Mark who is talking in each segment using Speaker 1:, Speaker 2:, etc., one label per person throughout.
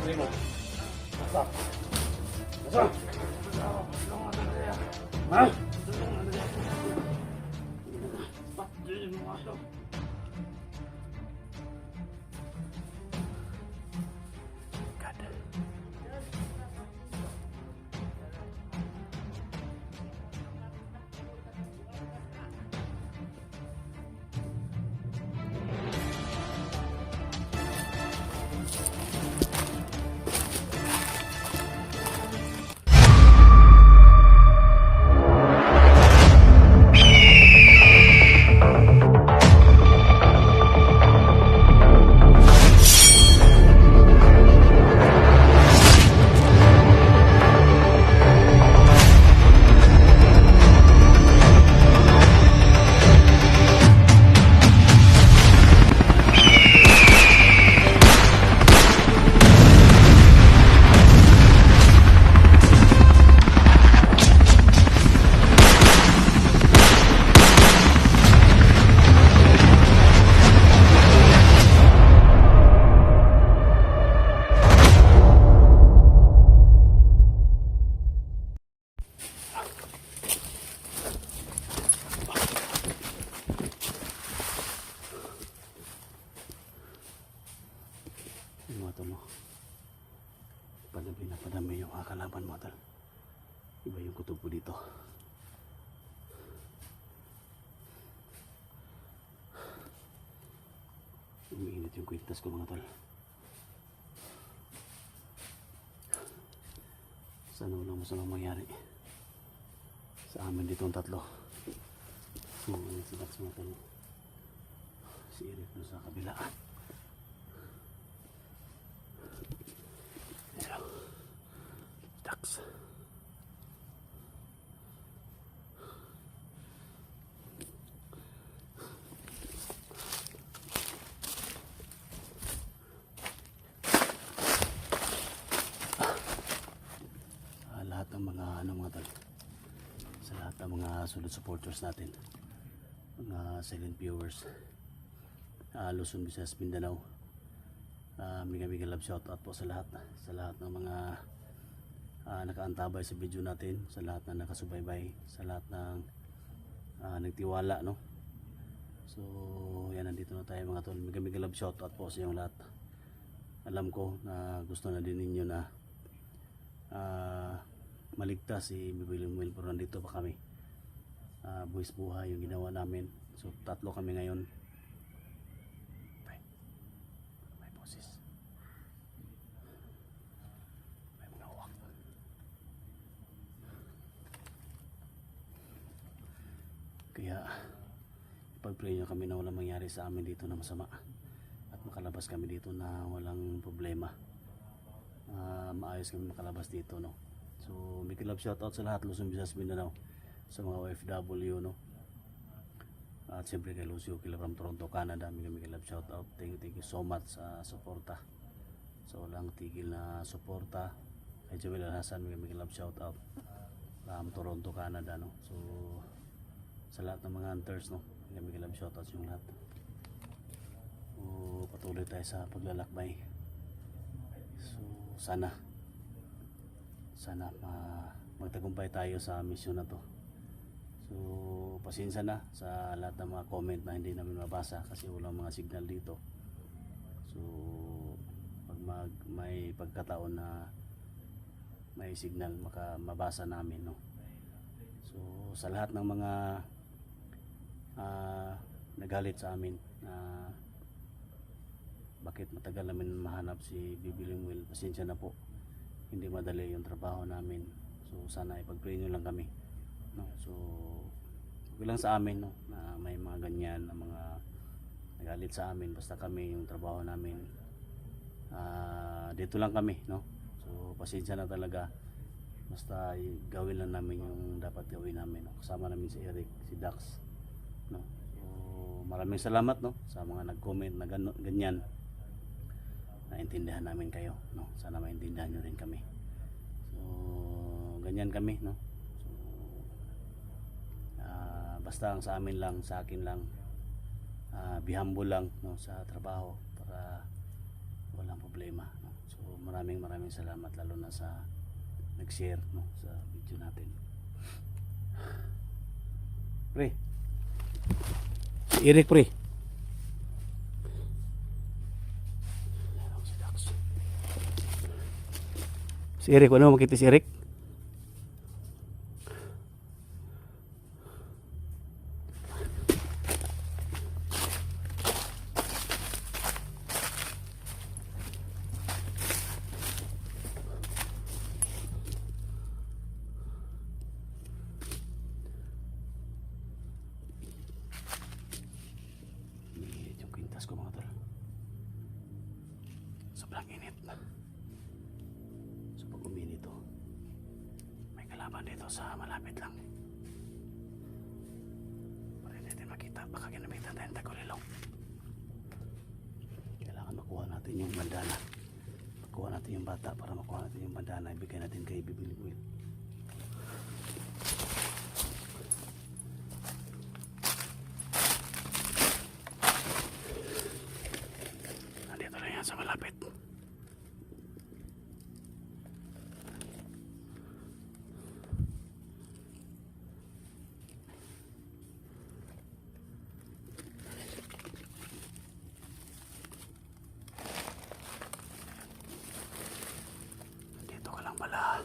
Speaker 1: Limot. Basta. Basta. Ha? Yung mga tol, no? Padami yung kakalaban mga tol. Iba yung kutubo dito. Umiinit yung kwintas ko mga tol. Sana walang masamang mangyari sa amin dito ang tatlo. Si Dax mga tol. Si Eric doon sa kabila. Dax. Lahat ng mga mga tol, sa lahat ng mga solid supporters natin, mga silent viewers, Luzon, Visayas, Mindanao, mega love shout out po sa lahat ng mga nakaantabay sa video natin, sa lahat na nakasubaybay, sa lahat ng nagtiwala, no? So yan, nandito na tayo mga tol. Mega love shout out po sa inyong lahat. Alam ko na gusto na din ninyo na maligtas si Bibiling Will, pero nandito pa kami. Buwis buhay yung ginawa namin. So tatlo kami ngayon. May boses, may mga uwak. Kaya ipag-pray nyo kami na walang mangyari sa amin dito na masama, at makalabas kami dito na walang problema. Maayos kami makalabas dito, no? So big love shout out sa lahat, Luzon, Visayas, Mindanao, sa mga OFW, no? At siyempre kay Lucio Kila from Toronto, Canada, big love shout out. Thank you so much sa suporta, sa walang tigil na suporta. Kay Joel Alhasan, big love shout out from Toronto, Canada, no? So sa lahat ng mga hunters, no, big love shout out yung lahat. So patuloy tayo sa paglalakbay. So sana magtagumpay tayo sa mission na to. So pasensya na sa lahat ng mga comment na hindi namin mabasa kasi walang mga signal dito. So pag may pagkataon na may signal, mabasa namin, no? So sa lahat ng mga nagalit sa amin na bakit matagal namin mahanap si Bibiling Will, pasensya na po. Hindi madali yung trabaho namin. So sana ipag-pray nyo lang kami, no? So bilang sa amin, no, na may mga ganyan na mga nagalit sa amin, basta kami yung trabaho namin, dito lang kami, no? So pasensya na talaga, basta gawin lang namin yung dapat gawin namin, no? Kasama namin si Eric, si Dax, no? So maraming salamat, no, sa mga nag-comment na ganyan. Naintindihan namin kayo, no? Sana maintindihan nyo rin kami. So ganyan kami, no? So basta ang sa amin lang, sa akin lang, be humble lang, no, sa trabaho, para walang problema, no? So maraming salamat lalo na sa nag-share no, sa video natin. Pre, si Eric pre. Si Eric, ano makita si Eric? Init yung kwintas ko mga tol. Sobrang init na. So pag uminit to, may kalaban dito sa malapit lang. Para hindi natin makita, baka ginamitan tayong tagulilong. Kailangan makuha natin yung bandana. Makuha natin yung bata para makuha natin yung bandana. Ibigay natin kay Bibi Will. Nandito na yan sa malapit. Dito ka lang pala.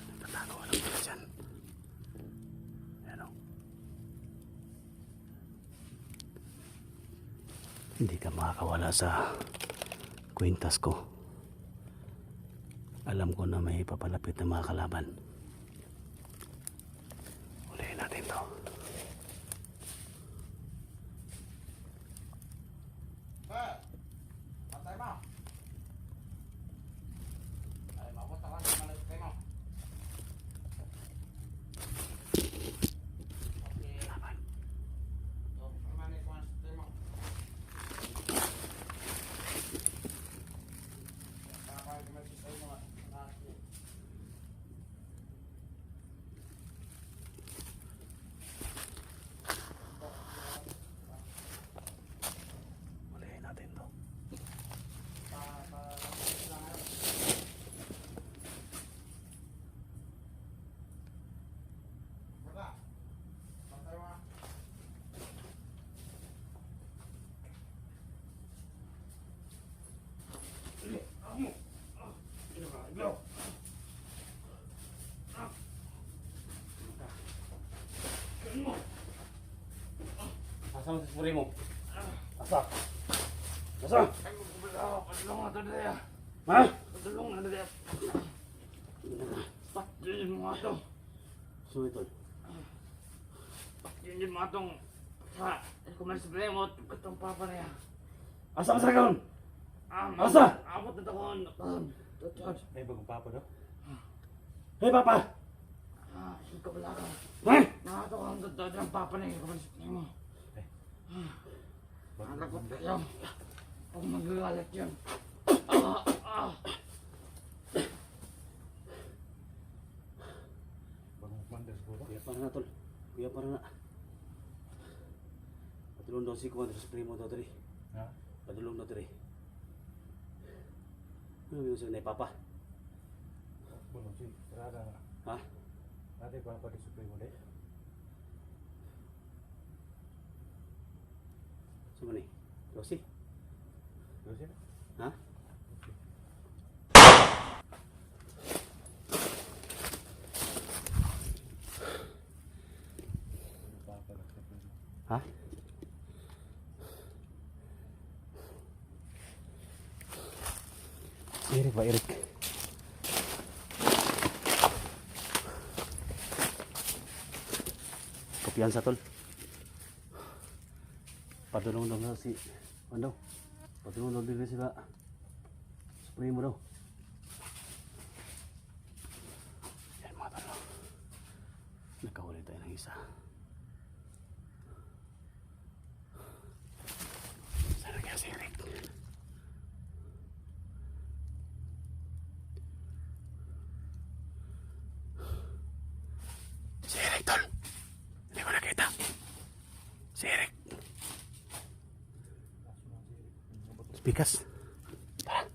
Speaker 1: Nagtatago ka lang pala dyan. Ayan o. Hindi ka makakawala sa kwintas ko. Alam ko na may papalapit na mga kalaban. Ulihin natin to. Laban. Ulihin natin to. Asa mo sa spray mo? Asa? Asa?
Speaker 2: Padulong na to daya.
Speaker 1: Ha?
Speaker 2: Padulong na daya. Yun yung mga to.
Speaker 1: So ito.
Speaker 2: Yun yung mga tong sa kumansipre mo itong papa na yan.
Speaker 1: Asa ka sa gawin?
Speaker 2: Asa? Abot na takon.
Speaker 1: May bagong papa daw? Hey papa!
Speaker 2: Yung kabala ka.
Speaker 1: Ha?
Speaker 2: Nakato ka ang totoo ng papa na yan. Kumansipre mo. Nalakot kayo. Huwag magagalit yun.
Speaker 1: Kuya para na tol. Kuya para na. Padulong daw si Kuwan sa spray mo daw tari.
Speaker 3: Ha?
Speaker 1: Padulong daw tari. Ano yung sila na papa?
Speaker 3: Bueno, sí, rara.
Speaker 1: Ha?
Speaker 3: Ate papa di supremo deh.
Speaker 1: Saan ni? Rosie?
Speaker 3: Terus ya?
Speaker 1: Ha?
Speaker 3: Papa di supremo.
Speaker 1: Ha? Eric ba Eric? Kopian sa tol. Padulong daw na si ano? Padulong daw din sila. Spray mo daw. Yan mga tol. Nakahuli tayo ng isa. Sana kaya si Eric? Si Eric tol. Hindi ko nakita. Si Eric. Pikas. Tara.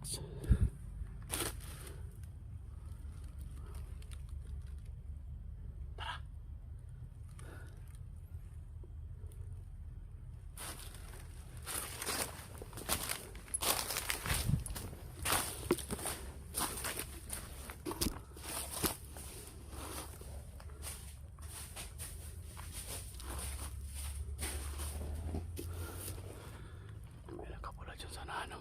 Speaker 1: Relax. May nakapula dyan sana ano.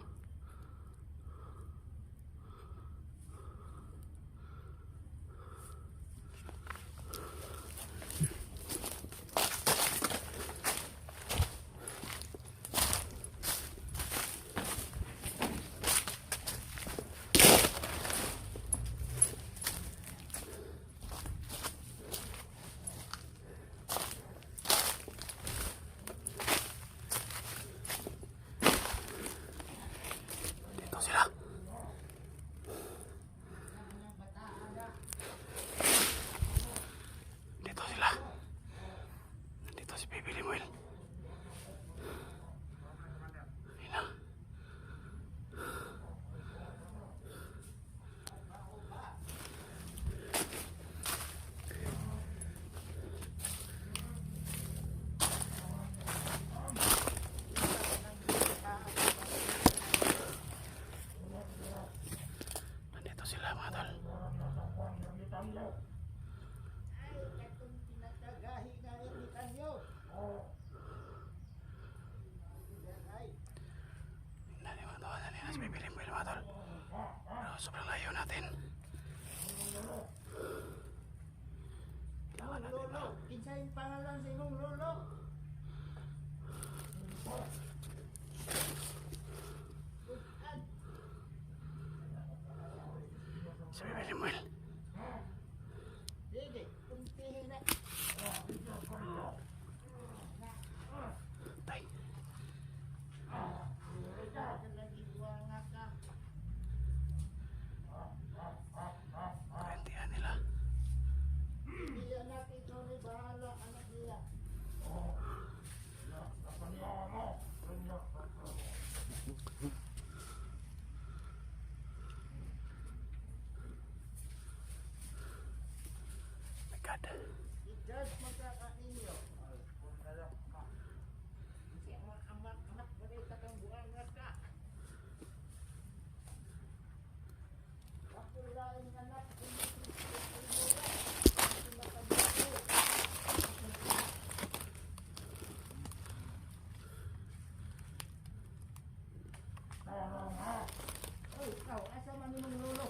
Speaker 1: Dito sila. Dito sila. Nandito si Baby Limuel. Ayun na. Nandito sila mga tol. Tingnan yung mga tawanan nila si Baby Limuel mga tol. Pero sobrang layo natin. Kailangan natin na.
Speaker 2: Kinsa yung pangalan sa imong lolo?
Speaker 1: Si Baby Limuel.
Speaker 2: Sige, kuntihin na.
Speaker 1: Tay. Kwentihan nila.
Speaker 2: Iya natin ito ni bahala anak nila.
Speaker 1: My God.
Speaker 2: I-judge magkakainyo. Kasi ang anak mo rin katang buwan nga ka. Ako lang anak, ikaw, asa man imong lolo?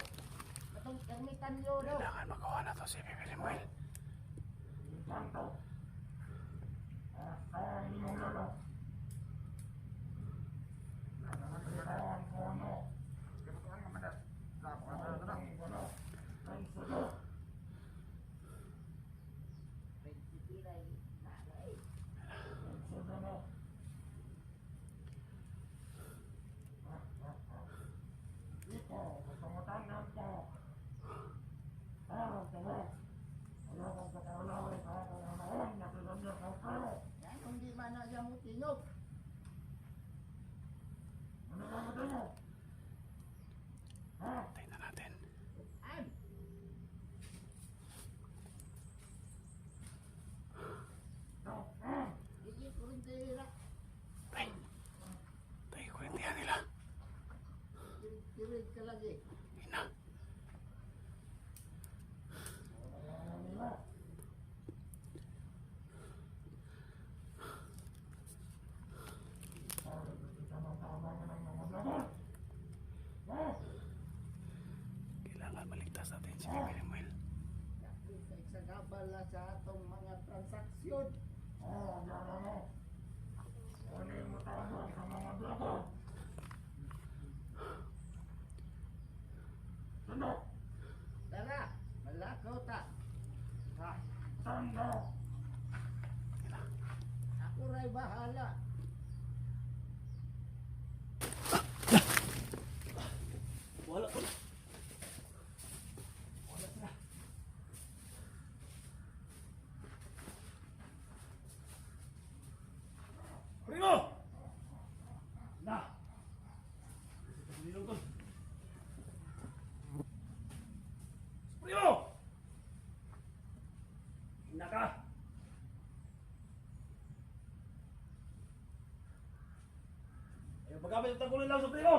Speaker 2: Katong ermitan yo daw.
Speaker 1: Kailangan magawa na to si Baby Limuel.
Speaker 2: Yan, kung di man na siya mo tinog.
Speaker 1: Tingnan natin.
Speaker 2: An? Hindi ko rin tira.
Speaker 1: Tay. Tay, kwentihan nila.
Speaker 2: Tirig ka lagi.
Speaker 1: Ayun na. Kailangan maligtas natin si Baby Limuel.
Speaker 2: Sa gabal na sa atong mga transaksyon. Tara, malakaw ta. Ha? Ako ray bahala.
Speaker 1: Wala. Pagkabit ang tagulin lang, Supremo!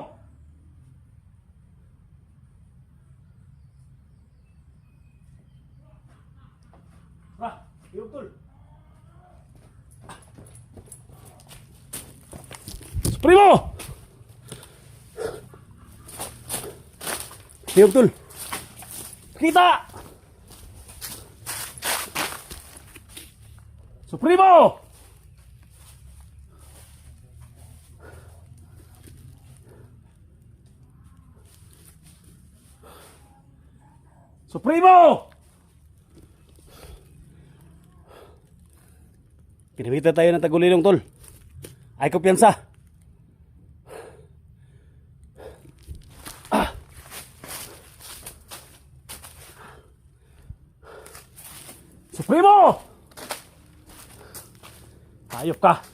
Speaker 1: Iyog tol! Supremo! Iyog tol! Kita! Supremo! Supremo! Kinimita tayo ng tagulilong tol. Ay kumpiyansa. Supremo! Hayop ka!